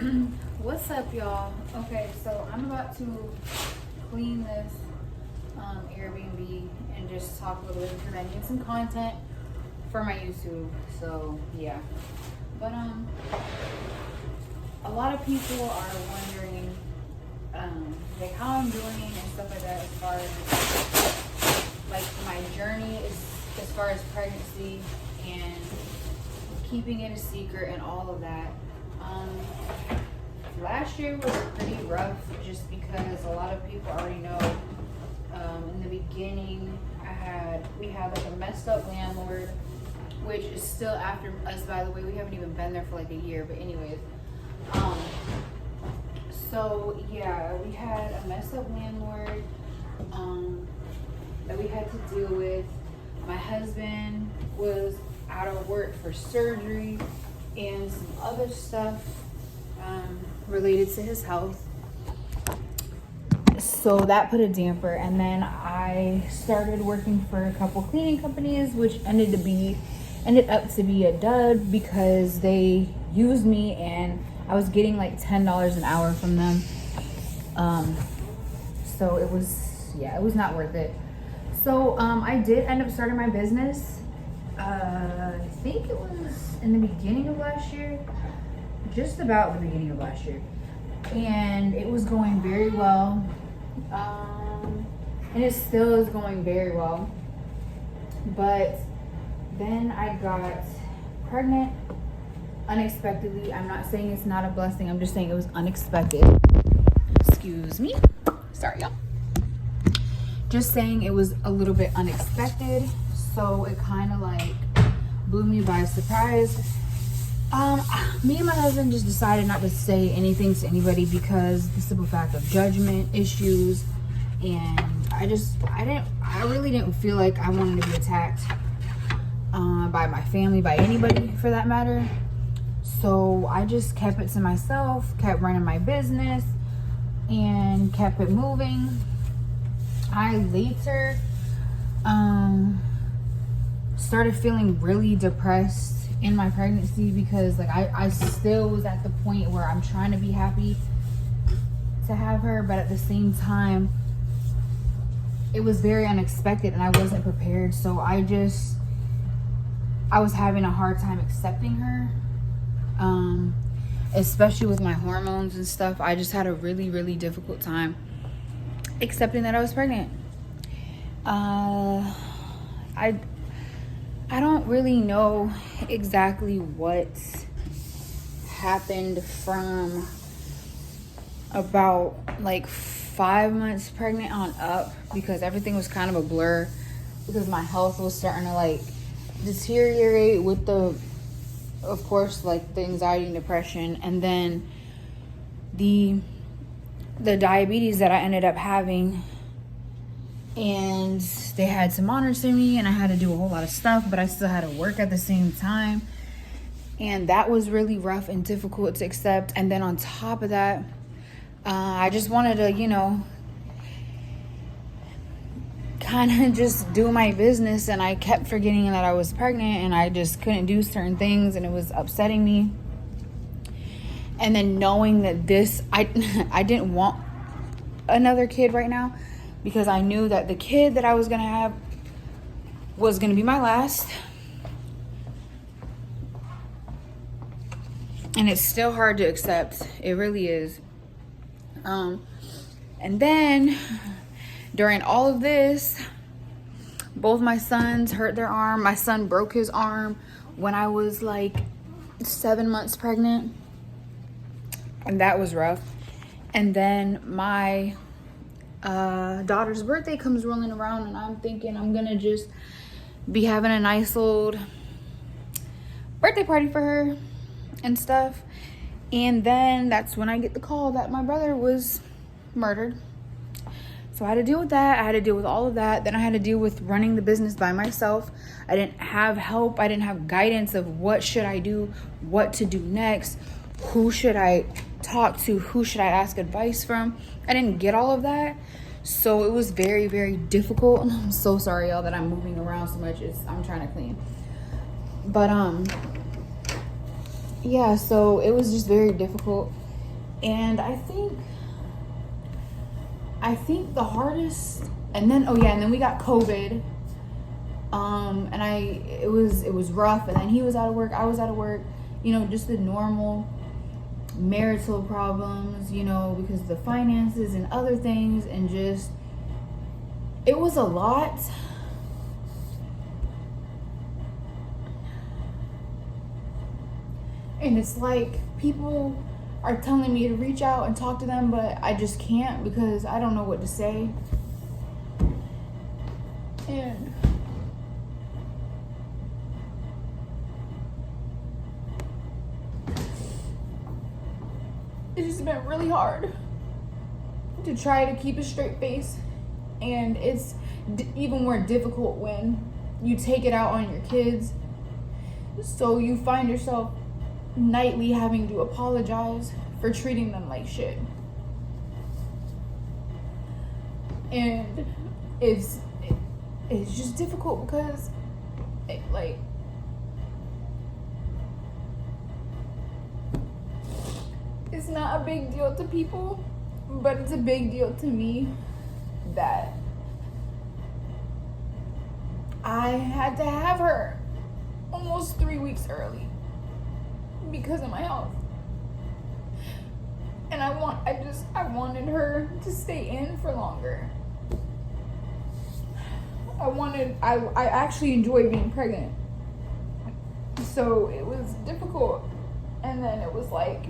What's up, y'all? Okay, so I'm about to clean this Airbnb and just talk a little bit because I need some content for my YouTube. So yeah, but a lot of people are wondering like how I'm doing and stuff like that as far as like my journey is as far as pregnancy and keeping it a secret and all of that. Last year was pretty rough just because a lot of people already know. In the beginning, we had like a messed up landlord, which is still after us, by the way. We haven't even been there for like a year, but anyways. So yeah, we had a messed up landlord that we had to deal with. My husband was out of work for surgery and some other stuff related to his health. So that put a damper, and then I started working for a couple cleaning companies, which ended up to be a dud because they used me and I was getting like $10 an hour from them. So it was not worth it. So I did end up starting my business. I think it was in the beginning of last year, just about the beginning of last year, and it was going very well, and it still is going very well. But then I got pregnant unexpectedly. I'm not saying it's not a blessing, I'm just saying it was unexpected. Excuse me, sorry y'all. Just saying it was a little bit unexpected, so it kind of like blew me by surprise. Me and my husband just decided not to say anything to anybody because the simple fact of judgment issues, and I really didn't feel like I wanted to be attacked by my family, by anybody for that matter. So I just kept it to myself, kept running my business, and kept it moving. I later started feeling really depressed in my pregnancy because like I still was at the point where I'm trying to be happy to have her, but at the same time it was very unexpected and I wasn't prepared. So I was having a hard time accepting her, especially with my hormones and stuff. I just had a really, really difficult time accepting that I was pregnant. I don't really know exactly what happened from about like 5 months pregnant on up, because everything was kind of a blur because my health was starting to like deteriorate with of course, like the anxiety and depression, and then the diabetes that I ended up having. And they had to monitor me and I had to do a whole lot of stuff, but I still had to work at the same time. And that was really rough and difficult to accept. And then on top of that, I just wanted to, kind of just do my business. And I kept forgetting that I was pregnant and I just couldn't do certain things and it was upsetting me. And then knowing that I didn't want another kid right now, because I knew that the kid that I was going to have was going to be my last. And it's still hard to accept. It really is. And then during all of this, both my sons hurt their arm. My son broke his arm when I was like 7 months pregnant. And that was rough. And then my daughter's birthday comes rolling around and I'm thinking I'm gonna just be having a nice old birthday party for her and stuff, and then that's when I get the call that my brother was murdered. So I had to deal with that. I had to deal with all of that. Then I had to deal with running the business by myself. I didn't have help. I didn't have guidance of what should I do, what to do next, who should I talk to, who should I ask advice from. I didn't get all of that. So it was very, very difficult. I'm so sorry, y'all, that I'm moving around so much. I'm trying to clean. But yeah, so it was just very difficult. And I think the hardest, and then we got COVID. And it was rough, and then he was out of work, I was out of work, just the normal marital problems, because of the finances and other things, and just, it was a lot. And it's like people are telling me to reach out and talk to them, but I just can't because I don't know what to say. And it's just been really hard to try to keep a straight face, and it's even more difficult when you take it out on your kids. So you find yourself nightly having to apologize for treating them like shit. And it's just difficult because it's not a big deal to people, but it's a big deal to me that I had to have her almost 3 weeks early because of my health. And I wanted her to stay in for longer. I actually enjoy being pregnant. So it was difficult. And then it was like,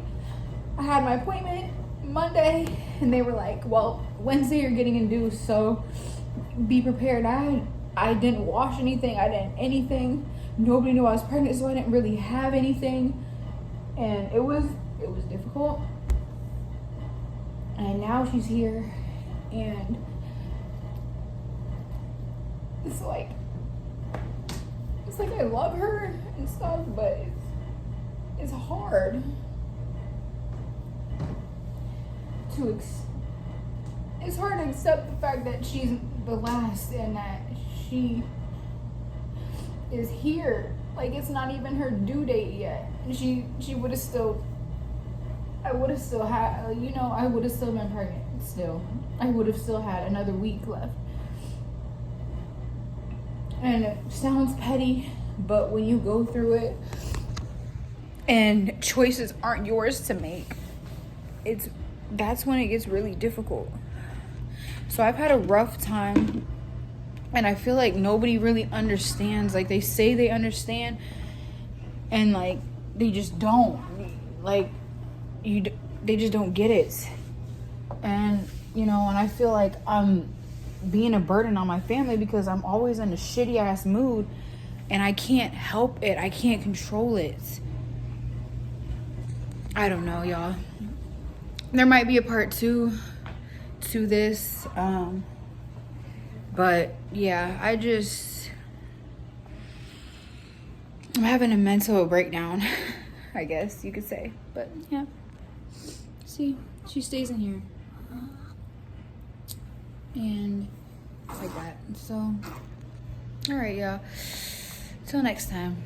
I had my appointment Monday, and they were like, well, Wednesday you're getting induced, so be prepared. I didn't wash anything, anything. Nobody knew I was pregnant, so I didn't really have anything. And it was difficult. And now she's here, and it's like I love her and stuff, but it's hard it's hard to accept the fact that she's the last and that she is here. Like, it's not even her due date yet. She would have still, I would have still had, I would have still been pregnant still. I would have still had another week left. And it sounds petty, but when you go through it and choices aren't yours to make, that's when it gets really difficult. So I've had a rough time, and I feel like nobody really understands. Like, they say they understand, and like they just don't. Like, they just don't get it. And and I feel like I'm being a burden on my family because I'm always in a shitty ass mood, and I can't help it. I can't control it. I don't know, y'all. There might be a part 2 to this, but yeah, I'm having a mental breakdown, I guess you could say. But yeah, see, she stays in here, and like that. So, all right, y'all, till next time.